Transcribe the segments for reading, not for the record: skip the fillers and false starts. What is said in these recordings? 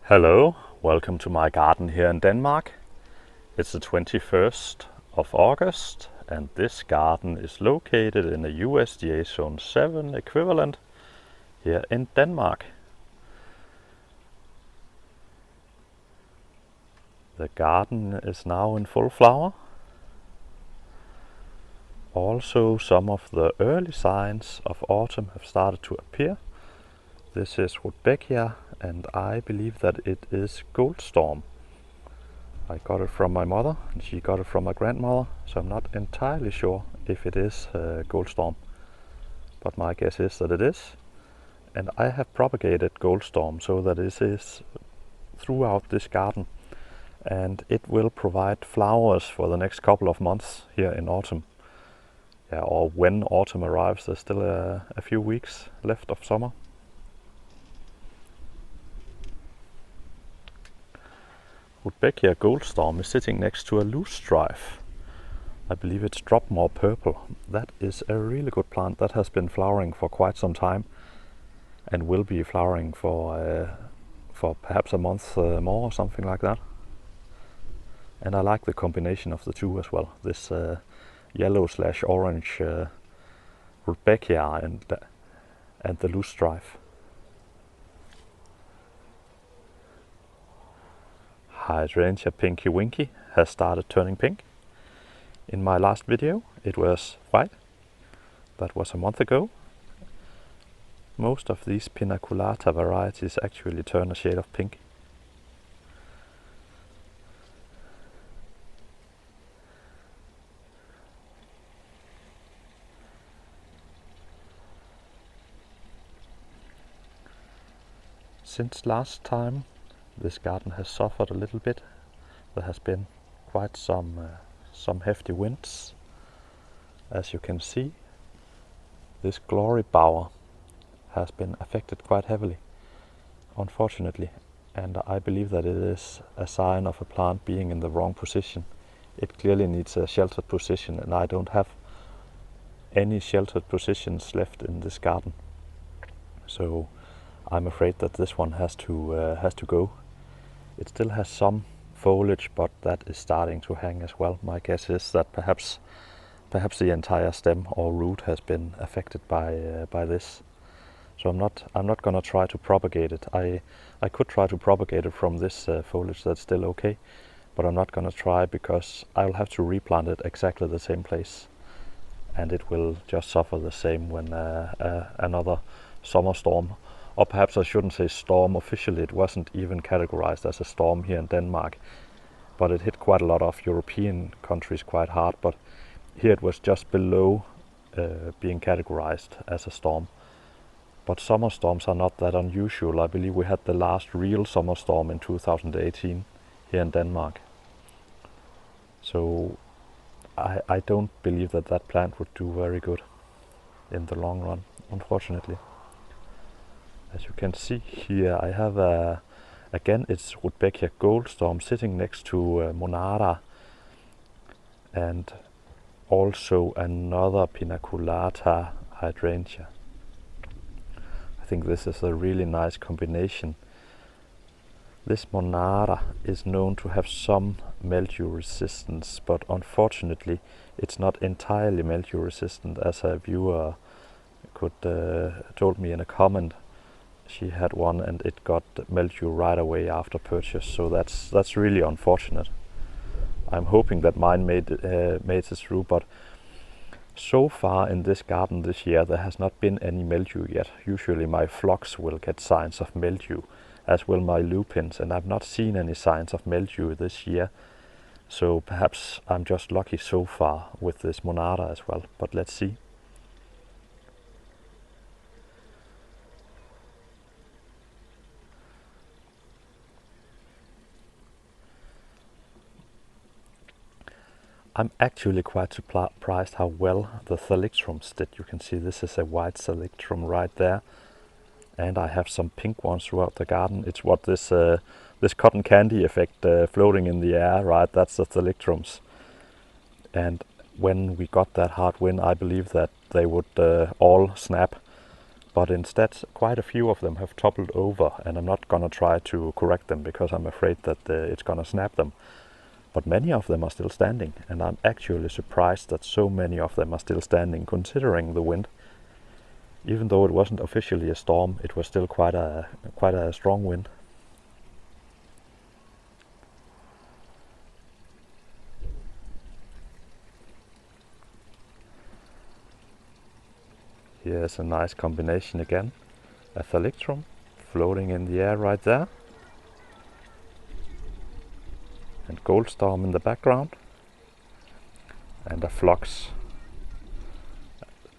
Hello, welcome to my garden here in Denmark. It's the 21st of August and this garden is located in a USDA Zone 7 equivalent here in Denmark. The garden is now in full flower. Also, some of the early signs of autumn have started to appear. This is Rudbeckia, and I believe that it is Goldstorm. I got it from my mother and she got it from my grandmother, so I'm not entirely sure if it is Goldstorm, but my guess is that it is. And I have propagated Goldstorm so that it is throughout this garden, and it will provide flowers for the next couple of months here in autumn. Yeah, or when autumn arrives, there's still a few weeks left of summer. Rudbeckia Goldstorm is sitting next to a loosestrife. I believe it's Dropmore Purple. That is a really good plant that has been flowering for quite some time and will be flowering for perhaps a month more or something like that. And I like the combination of the two as well. This yellow/orange Rudbeckia and the loosestrife. Hydrangea Pinky Winky has started turning pink. In my last video it was white. That was a month ago. Most of these pinaculata varieties actually turn a shade of pink. Since last time, this garden has suffered a little bit. There has been quite some hefty winds. As you can see, this glory bower has been affected quite heavily, unfortunately, and I believe that it is a sign of a plant being in the wrong position. It clearly needs a sheltered position, and I don't have any sheltered positions left in this garden. So I'm afraid that this one has to go. It still has some foliage, but that is starting to hang as well. My guess is that perhaps the entire stem or root has been affected by this. So I'm not gonna try to propagate it. I could try to propagate it from this foliage. That's still okay, but I'm not gonna try because I'll have to replant it exactly the same place, and it will just suffer the same when another summer storm. Or perhaps I shouldn't say storm officially. It wasn't even categorized as a storm here in Denmark, but it hit quite a lot of European countries quite hard. But here it was just below being categorized as a storm. But summer storms are not that unusual. I believe we had the last real summer storm in 2018 here in Denmark. So I don't believe that plant would do very good in the long run, unfortunately. As you can see here, I have again it's Rudbeckia Goldstorm sitting next to Monara, and also another pinaculata hydrangea. I think this is a really nice combination. This Monara is known to have some mildew resistance, but unfortunately it's not entirely mildew resistant, as a viewer told me in a comment. She had one and it got mildew right away after purchase, so that's really unfortunate. I'm hoping that mine made it through, but so far in this garden this year there has not been any mildew yet. Usually my phlox will get signs of mildew, as will my lupins, and I've not seen any signs of mildew this year. So perhaps I'm just lucky so far with this Monara as well, but let's see. I'm actually quite surprised how well the thalictrums did. You can see this is a white thalictrum right there, and I have some pink ones throughout the garden. It's what this cotton candy effect floating in the air, right? That's the thalictrums. And when we got that hard wind, I believe that they would all snap but instead quite a few of them have toppled over, and I'm not gonna try to correct them because I'm afraid that it's gonna snap them. But many of them are still standing, and I'm actually surprised that so many of them are still standing considering the wind. Even though it wasn't officially a storm, it was still quite a strong wind. Here's a nice combination again. A thalictrum floating in the air right there. And goldstorm in the background. And a phlox.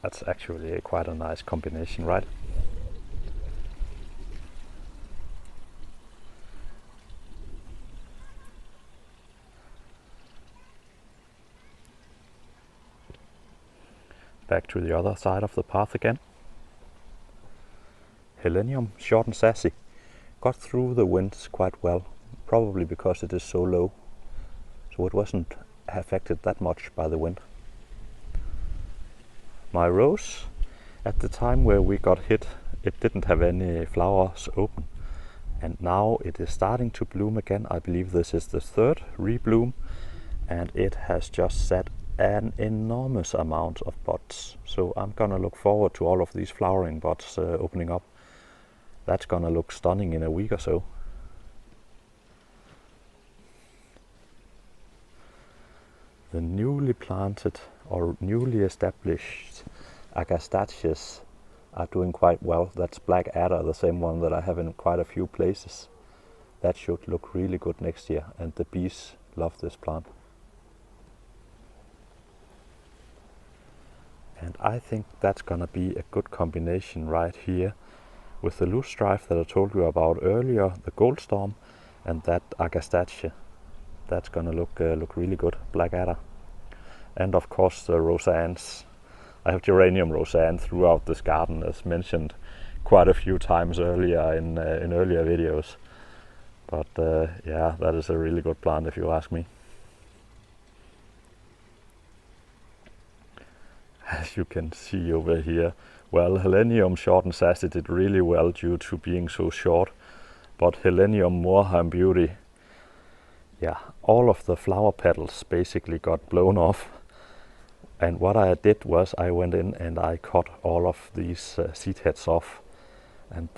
That's actually quite a nice combination, right? Back to the other side of the path again. Helenium, short and sassy, got through the winds quite well, probably because it is so low, so it wasn't affected that much by the wind. My rose, at the time where we got hit, it didn't have any flowers open, and now it is starting to bloom again. I believe this is the third rebloom, and it has just set an enormous amount of buds. So I'm gonna look forward to all of these flowering buds opening up. That's gonna look stunning in a week or so. The newly planted or newly established agastaches are doing quite well. That's Black Adder, the same one that I have in quite a few places. That should look really good next year, and the bees love this plant. And I think that's gonna be a good combination right here with the loosestrife that I told you about earlier, the goldstorm, and that agastache. That's gonna look really good, Black Adder. And of course the roseannes. I have geranium roseanne throughout this garden, as mentioned quite a few times earlier in earlier videos. But yeah, that is a really good plant if you ask me. As you can see over here, well, Helenium short and sassy did really well due to being so short, but Helenium Moorheim Beauty, yeah, all of the flower petals basically got blown off. And what I did was I went in and I cut all of these seed heads off. And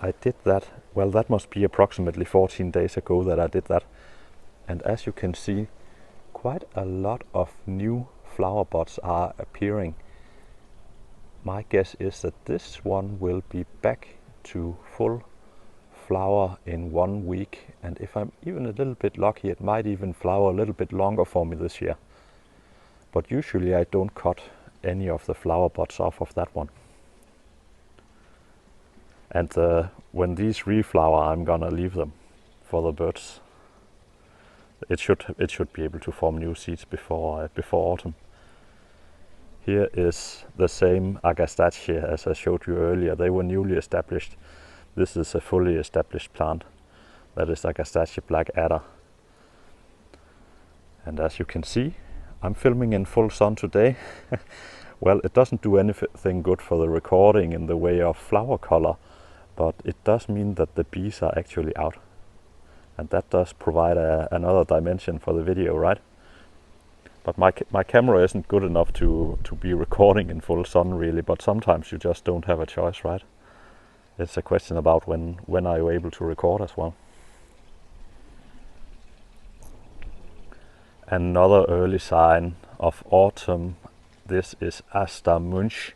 I did that, well, that must be approximately 14 days ago that I did that. And as you can see, quite a lot of new flower buds are appearing. My guess is that this one will be back to full flower in 1 week, and if I'm even a little bit lucky, it might even flower a little bit longer for me this year. But usually I don't cut any of the flower buds off of that one. And when these reflower, I'm gonna leave them for the birds. It should be able to form new seeds before autumn. Here is the same agastache as I showed you earlier. They were newly established. This is a fully established plant. That is agastache Black Adder. And as you can see, I'm filming in full sun today. Well, it doesn't do anything good for the recording in the way of flower color, but it does mean that the bees are actually out. And that does provide another dimension for the video, right? But my camera isn't good enough to be recording in full sun really, but sometimes you just don't have a choice, right? It's a question about when are you able to record as well. Another early sign of autumn, this is Asta Munch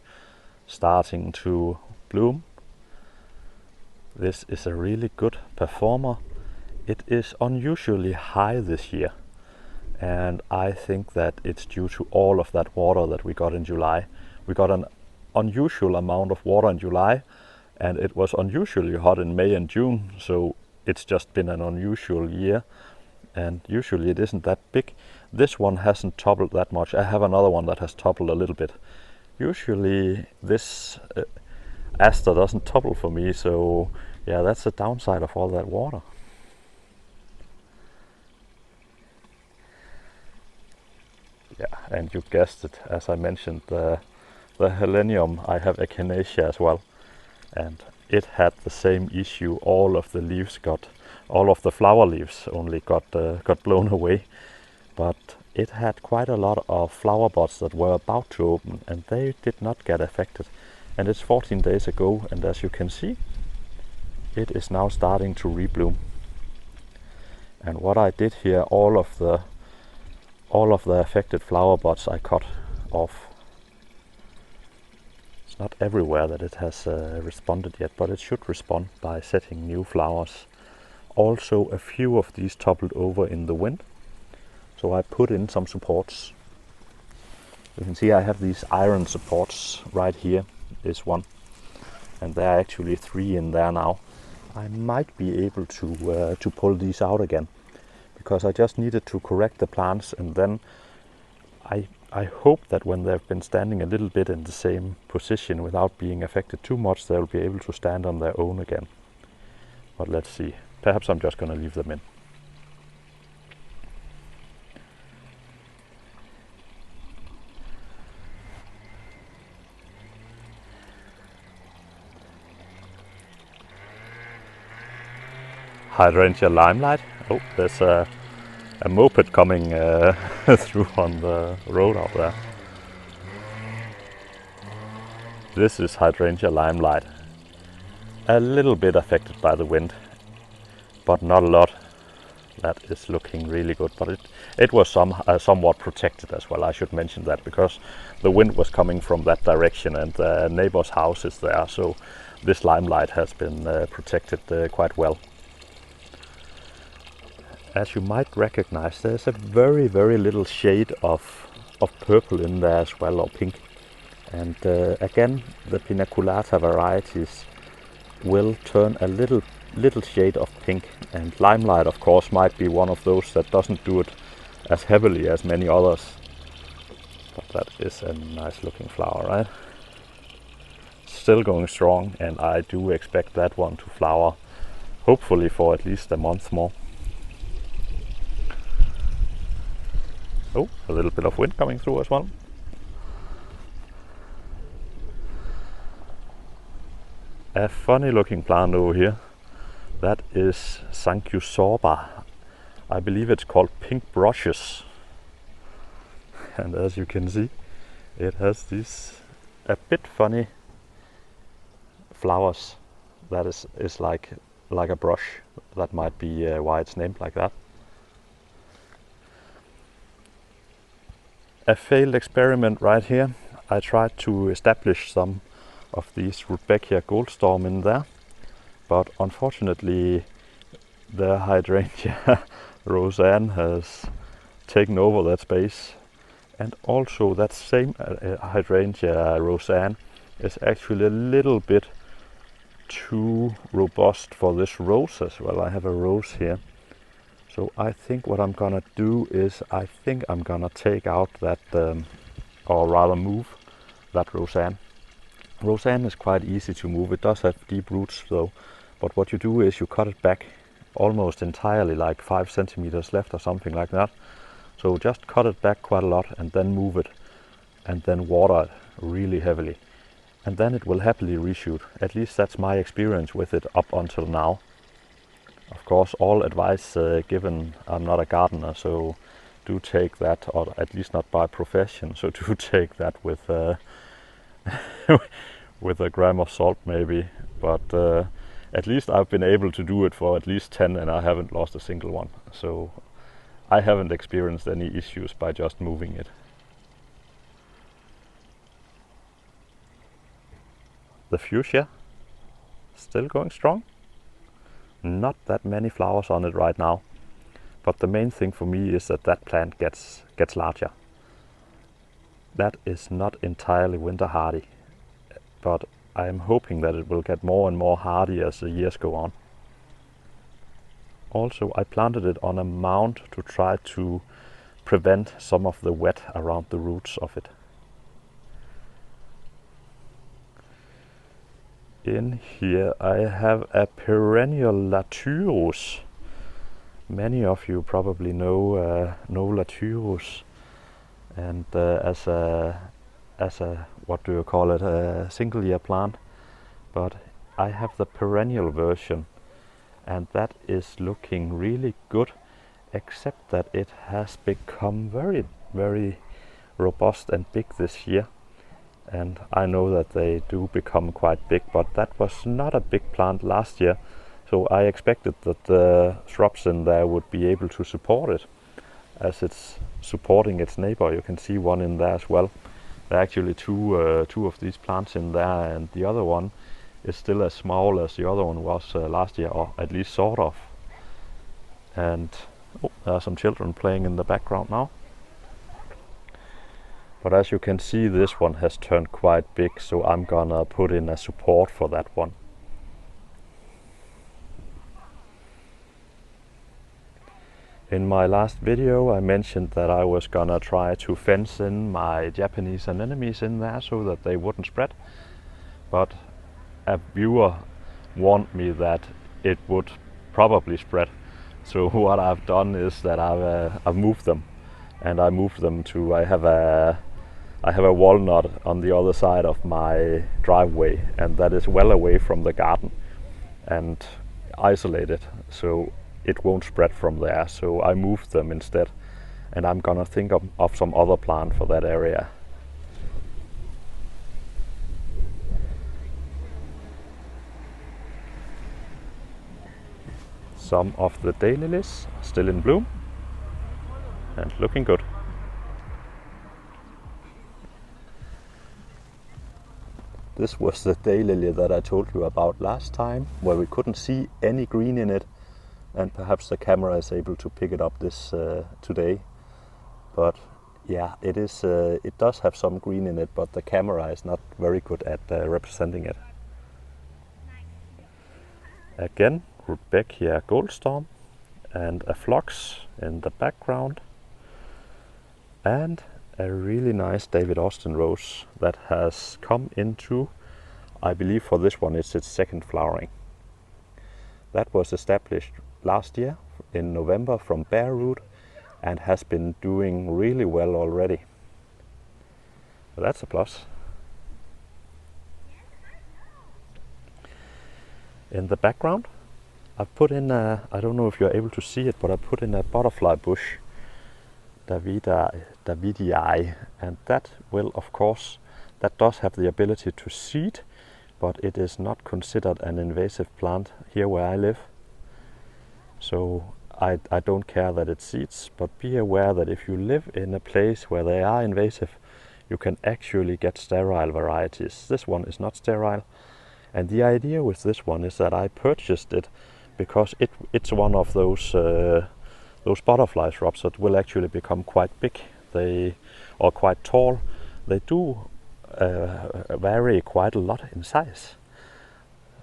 starting to bloom. This is a really good performer. It is unusually high this year, and I think that it's due to all of that water that we got in July. We got an unusual amount of water in July, and it was unusually hot in May and June, so it's just been an unusual year, and usually it isn't that big. This one hasn't toppled that much. I have another one that has toppled a little bit. Usually this aster doesn't topple for me, so yeah, that's the downside of all that water. Yeah, and you guessed it, as I mentioned, the Helenium, I have Echinacea as well. and it had the same issue. All of the flower leaves only got blown away, but it had quite a lot of flower buds that were about to open, and they did not get affected. And it's 14 days ago, and as you can see, it is now starting to rebloom. And what I did here, all of the affected flower buds I cut off. It's not everywhere that it has responded yet, but it should respond by setting new flowers. Also, a few of these toppled over in the wind, so I put in some supports. You can see I have these iron supports. Right here is one, and there are actually 3 in there now. I might be able to pull these out again, because I just needed to correct the plants, and then I hope that when they've been standing a little bit in the same position without being affected too much, they'll be able to stand on their own again. But let's see. Perhaps I'm just going to leave them in. Hydrangea limelight. Oh, there's a moped coming through on the road out there. This is Hydrangea limelight. A little bit affected by the wind, but not a lot. That is looking really good, but it was somewhat protected as well. I should mention that, because the wind was coming from that direction, and the neighbor's house is there, so this limelight has been protected quite well. As you might recognize, there's a very, very little shade of purple in there as well, or pink. And again, the pinaculata varieties will turn a little shade of pink, and limelight of course might be one of those that doesn't do it as heavily as many others. But that is a nice looking flower, right? Still going strong, and I do expect that one to flower hopefully for at least a month more. Oh, a little bit of wind coming through as well. A funny looking plant over here. That is Sancusorba. I believe it's called pink brushes. And as you can see, it has these a bit funny flowers. That is like a brush. That might be why it's named like that. A failed experiment right here. I tried to establish some of these Rudbeckia Goldstorm in there, but unfortunately the Hydrangea Roseanne has taken over that space, and also that same Hydrangea Roseanne is actually a little bit too robust for this rose as well. I have a rose here. So I think what I'm gonna do is I think I'm gonna take out that, or rather move that Roseanne. Roseanne is quite easy to move. It does have deep roots though, but what you do is you cut it back almost entirely, like 5 centimeters left or something like that. So just cut it back quite a lot and then move it, and then water it really heavily, and then it will happily reshoot. At least that's my experience with it up until now. Of course, all advice given, I'm not a gardener, so do take that, or at least not by profession, so do take that with with a gram of salt maybe. But at least I've been able to do it for at least 10 and I haven't lost a single one. So I haven't experienced any issues by just moving it. The fuchsia, still going strong. Not that many flowers on it right now, but the main thing for me is that that plant gets larger. That is not entirely winter hardy, but I am hoping that it will get more and more hardy as the years go on. Also, I planted it on a mound to try to prevent some of the wet around the roots of it. In here I have a perennial Latyrus. Many of you probably know Latyrus, and as a what do you call it, a single year plant. But I have the perennial version, and that is looking really good, except that it has become very, very robust and big this year. And I know that they do become quite big, but that was not a big plant last year, so I expected that the shrubs in there would be able to support it, as it's supporting its neighbor. You can see one in there as well. There are actually two of these plants in there, and the other one is still as small as the other one was last year, or at least sort of. And there are some children playing in the background now. But as you can see, this one has turned quite big, so I'm gonna put in a support for that one. In my last video I mentioned that I was gonna try to fence in my Japanese anemones in there so that they wouldn't spread, but a viewer warned me that it would probably spread. So what I've done is that I've moved them, and I moved them to, I have a walnut on the other side of my driveway, and that is well away from the garden and isolated, so it won't spread from there. So I moved them instead, and I'm gonna think of some other plant for that area. Some of the daylilies are still in bloom and looking good. This was the daylily that I told you about last time, where we couldn't see any green in it, and perhaps the camera is able to pick it up this today. But yeah, it is. It does have some green in it, but the camera is not very good at representing it. Again, Rudbeckia Goldstorm and a phlox in the background, and a really nice David Austin rose that has come into, I believe for this one it's its second flowering. That was established last year in November from bare root and has been doing really well already. So that's a plus. In the background I've put in a, I don't know if you're able to see it, but I put in a butterfly bush, Davidii, and that will, of course, that does have the ability to seed, but it is not considered an invasive plant here where I live. So I don't care that it seeds, but be aware that if you live in a place where they are invasive, you can actually get sterile varieties. This one is not sterile, and the idea with this one is that I purchased it because it's one of those butterfly shrubs that will actually become quite big, or quite tall. They do vary quite a lot in size.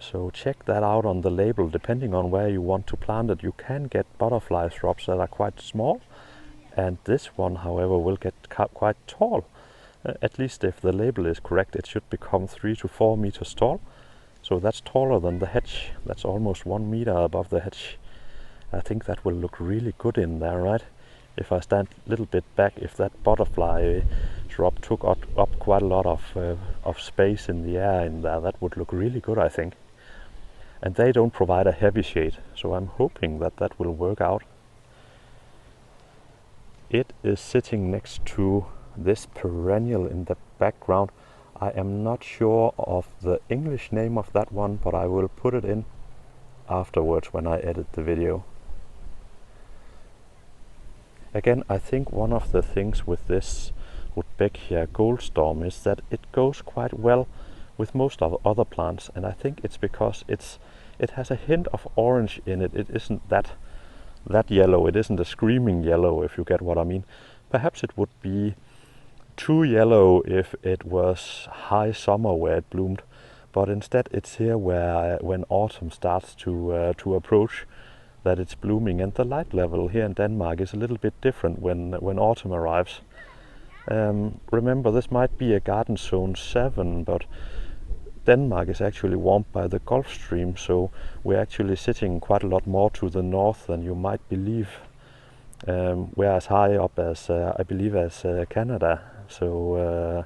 So check that out on the label. Depending on where you want to plant it, you can get butterfly shrubs that are quite small, and this one, however, will get quite tall. At least if the label is correct, it should become 3 to 4 meters tall. So that's taller than the hedge. That's almost 1 meter above the hedge. I think that will look really good in there, right? If I stand a little bit back, if that butterfly shrub took up quite a lot of space in the air in there, that would look really good, I think. And they don't provide a heavy shade, so I'm hoping that that will work out. It is sitting next to this perennial in the background. I am not sure of the English name of that one, but I will put it in afterwards when I edit the video. Again, I think one of the things with this Rudbeckia Goldstorm is that it goes quite well with most of other plants, and I think it's because it has a hint of orange in it. It isn't that yellow. It isn't a screaming yellow, if you get what I mean. Perhaps it would be too yellow if it was high summer where it bloomed, but instead it's here where when autumn starts to approach that it's blooming, and the light level here in Denmark is a little bit different when autumn arrives. Remember, this might be a garden zone 7, but Denmark is actually warmed by the Gulf Stream, so we're actually sitting quite a lot more to the north than you might believe. We're as high up as, I believe, as Canada. So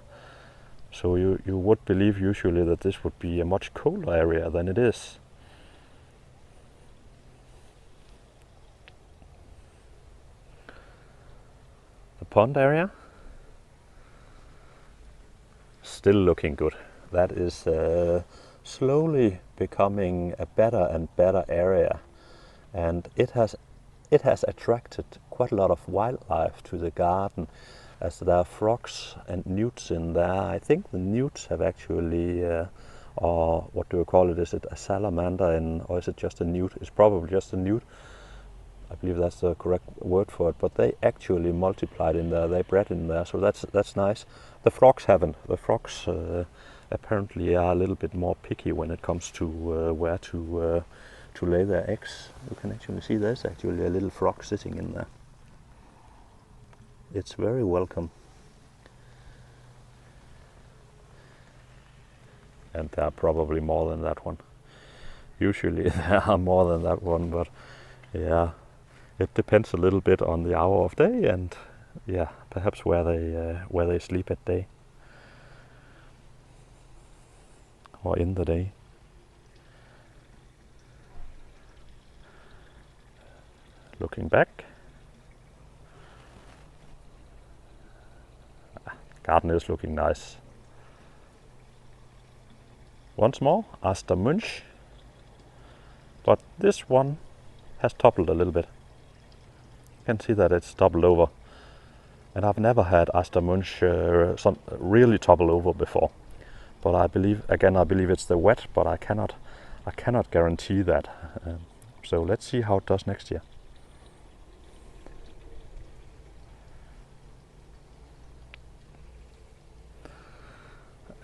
So you would believe usually that this would be a much colder area than it is. The pond area, still looking good. That is slowly becoming a better and better area, and it has attracted quite a lot of wildlife to the garden, as there are frogs and newts in there. I think the newts have actually, or what do you call it? Is it a salamander or is it just a newt? It's probably just a newt. I believe that's the correct word for it. But they actually multiplied in there. They bred in there, so that's nice. The frogs haven't. The frogs apparently are a little bit more picky when it comes to where to lay their eggs. You can actually see there's actually a little frog sitting in there. It's very welcome. And there are probably more than that one. Usually there are more than that one, but yeah, it depends a little bit on the hour of day and yeah, perhaps where they sleep at day or in the day. Looking back, garden is looking nice. Once more, Aster Munch, but this one has toppled a little bit. You can see that it's toppled over, and I've never had Aster Munch really topple over before. But I believe it's the wet, but I cannot guarantee that. So let's see how it does next year.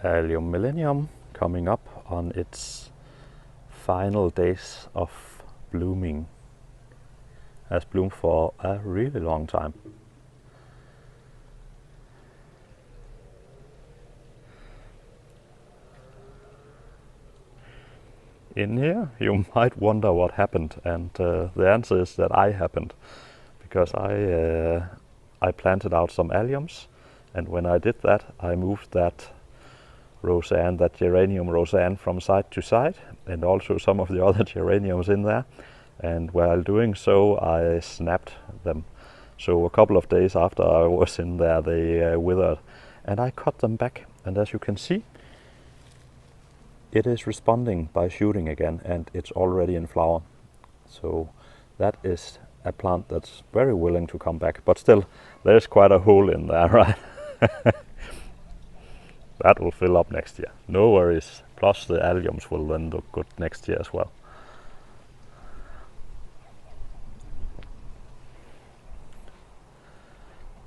Allium Millennium coming up on its final days of blooming. Has bloomed for a really long time. In here you might wonder what happened, and the answer is that I happened, because I planted out some alliums, and when I did that I moved that geranium Roseanne from side to side, and also some of the other geraniums in there, and while doing so I snapped them. So a couple of days after I was in there they withered, and I cut them back, and as you can see it is responding by shooting again, and it's already in flower. So that is a plant that's very willing to come back, but still there's quite a hole in there, right? That will fill up next year, no worries. Plus the alliums will then look good next year as well.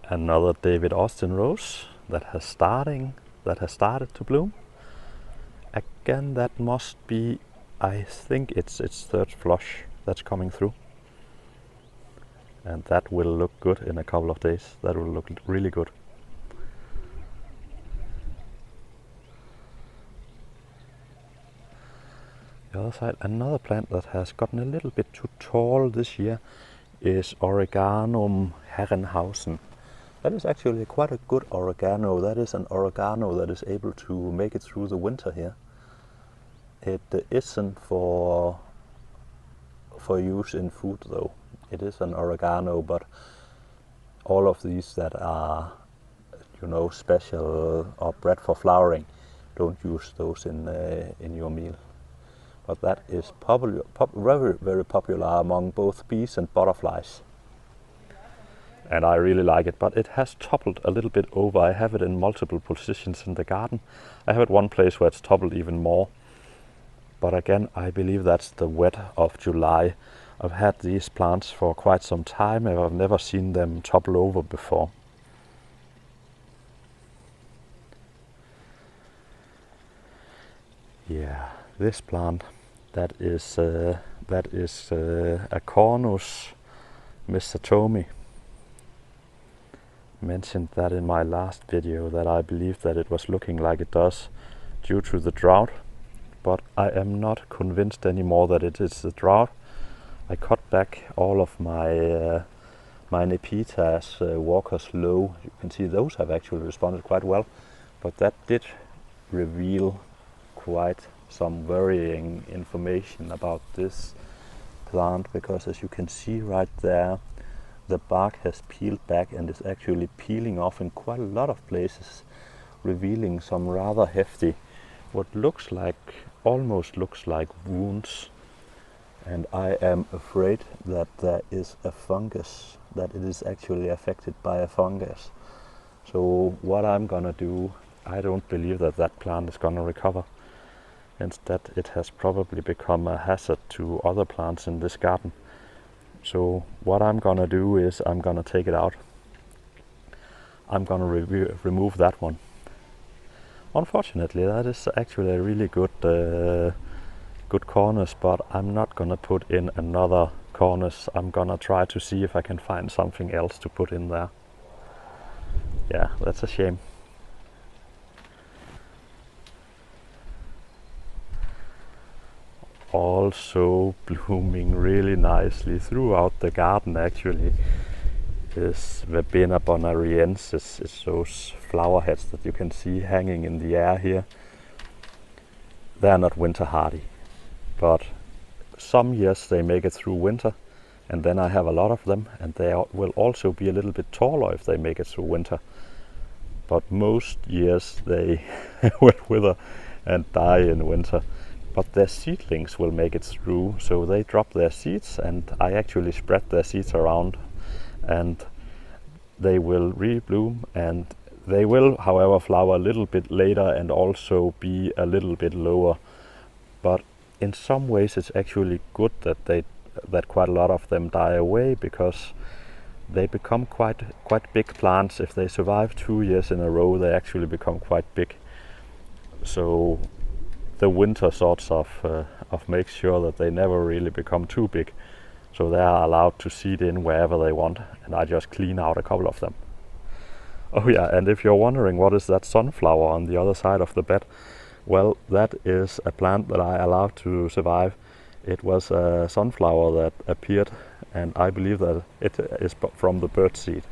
Another David Austin rose that has started to bloom. Again, that must be, I think it's its third flush that's coming through. And that will look good in a couple of days. That will look really good. The other side, another plant that has gotten a little bit too tall this year is Oreganum Herrenhausen. That is actually quite a good oregano. That is an oregano that is able to make it through the winter here. It isn't for use in food though. It is an oregano, but all of these that are, special or bred for flowering, don't use those in your meal. But that is very, very popular among both bees and butterflies. And I really like it, but it has toppled a little bit over. I have it in multiple positions in the garden. I have it one place where it's toppled even more. But again, I believe that's the wet of July. I've had these plants for quite some time and I've never seen them topple over before. Yeah, this plant, that is a Cornus Mr. Mentioned that in my last video, that I believe that it was looking like it does due to the drought, but I am not convinced anymore that it is the drought. I cut back all of my my Nepitas Walker's Low. You can see those have actually responded quite well, but that did reveal quite some worrying information about this plant, because as you can see right there, the bark has peeled back and is actually peeling off in quite a lot of places, revealing some rather hefty, what looks like, almost looks like wounds. And I am afraid that there is a fungus, that it is actually affected by a fungus. So what I'm gonna do, I don't believe that that plant is gonna recover. Instead, it has probably become a hazard to other plants in this garden. So what I'm gonna do is I'm gonna take it out. I'm gonna remove that one. Unfortunately, that is actually a really good good cornice, but I'm not gonna put in another cornice. I'm gonna try to see if I can find something else to put in there. Yeah, that's a shame. Also blooming really nicely throughout the garden actually is Verbena bonariensis. It's those flower heads that you can see hanging in the air here. They are not winter hardy, but some years they make it through winter, and then I have a lot of them, and they will also be a little bit taller if they make it through winter. But most years they will wither and die in winter. But their seedlings will make it through, so they drop their seeds, and I actually spread their seeds around, and they will rebloom, and they will, however, flower a little bit later and also be a little bit lower. But in some ways it's actually good that quite a lot of them die away, because they become quite big plants. If they survive 2 years in a row, they actually become quite big. So the winter sorts of makes sure that they never really become too big. So they are allowed to seed in wherever they want, and I just clean out a couple of them. Oh yeah, and if you're wondering what is that sunflower on the other side of the bed, well, that is a plant that I allowed to survive. It was a sunflower that appeared, and I believe that it is from the bird seed.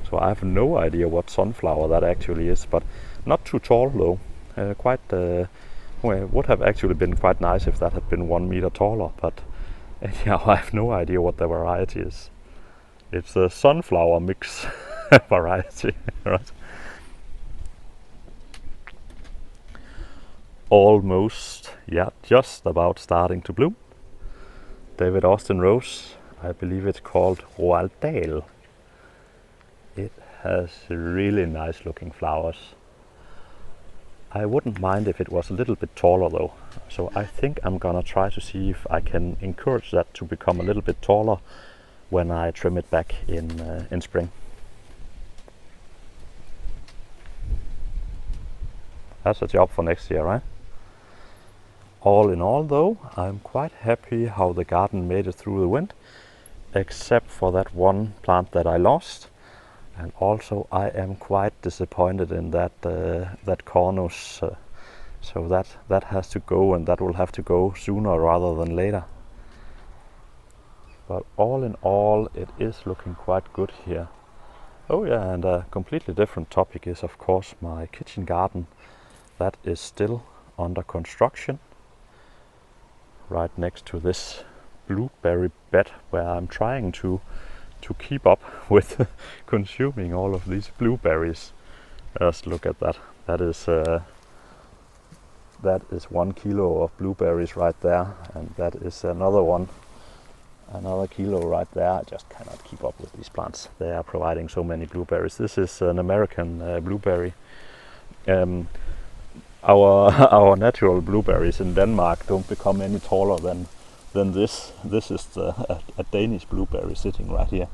So I have no idea what sunflower that actually is, but not too tall though. Well, it would have actually been quite nice if that had been 1 meter taller, but anyhow, I have no idea what the variety is. It's a sunflower mix variety, right? Almost, yeah, just about starting to bloom. David Austin Rose, I believe it's called Roald Dahl. It has really nice looking flowers. I wouldn't mind if it was a little bit taller though, so I think I'm gonna try to see if I can encourage that to become a little bit taller when I trim it back in spring. That's a job for next year, right? All in all though, I'm quite happy how the garden made it through the wind, except for that one plant that I lost. And also I am quite disappointed in that cornus, so that has to go, and that will have to go sooner rather than later. But all in all, it is looking quite good here. Oh yeah, and a completely different topic is of course my kitchen garden. That is still under construction, right next to this blueberry bed, where I'm trying to keep up with consuming all of these blueberries. Just look at that. That is 1 kilo of blueberries right there, and that is another kilo right there. I just cannot keep up with these plants. They are providing so many blueberries. This is an American blueberry. Our natural blueberries in Denmark don't become any taller than this. This is a Danish blueberry sitting right here.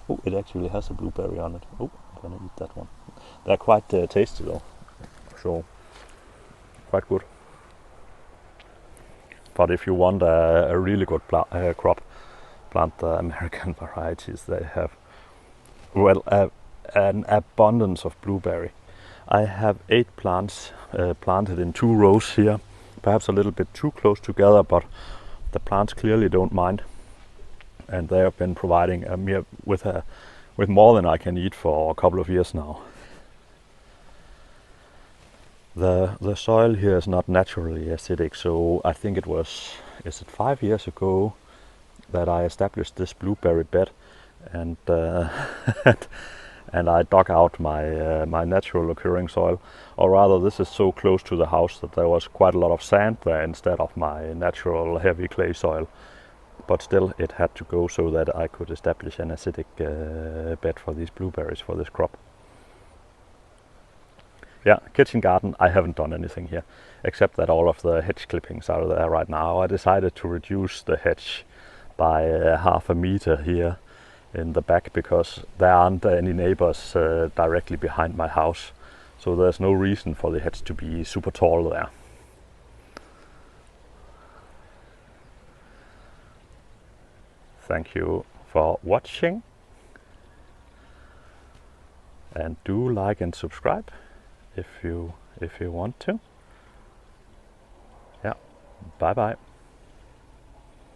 Oh, it actually has a blueberry on it. Oh, I'm gonna eat that one. They're quite tasty though, so quite good. But if you want a really good crop, plant the American varieties. They have, well, an abundance of blueberry. I have 8 plants planted in 2 rows here, perhaps a little bit too close together, but the plants clearly don't mind, and they have been providing me with more than I can eat for a couple of years now. The soil here is not naturally acidic, so I think it was, is it 5 years ago that I established this blueberry bed, and and I dug out my my natural occurring soil, or rather this is so close to the house that there was quite a lot of sand there instead of my natural heavy clay soil, but still it had to go so that I could establish an acidic bed for these blueberries, for this crop. Yeah, kitchen garden, I haven't done anything here, except that all of the hedge clippings are there right now. I decided to reduce the hedge by half a meter here in the back because there aren't any neighbors directly behind my house, so there's no reason for the hedge to be super tall there. Thank you for watching, and do like and subscribe if you want to. Yeah, bye bye.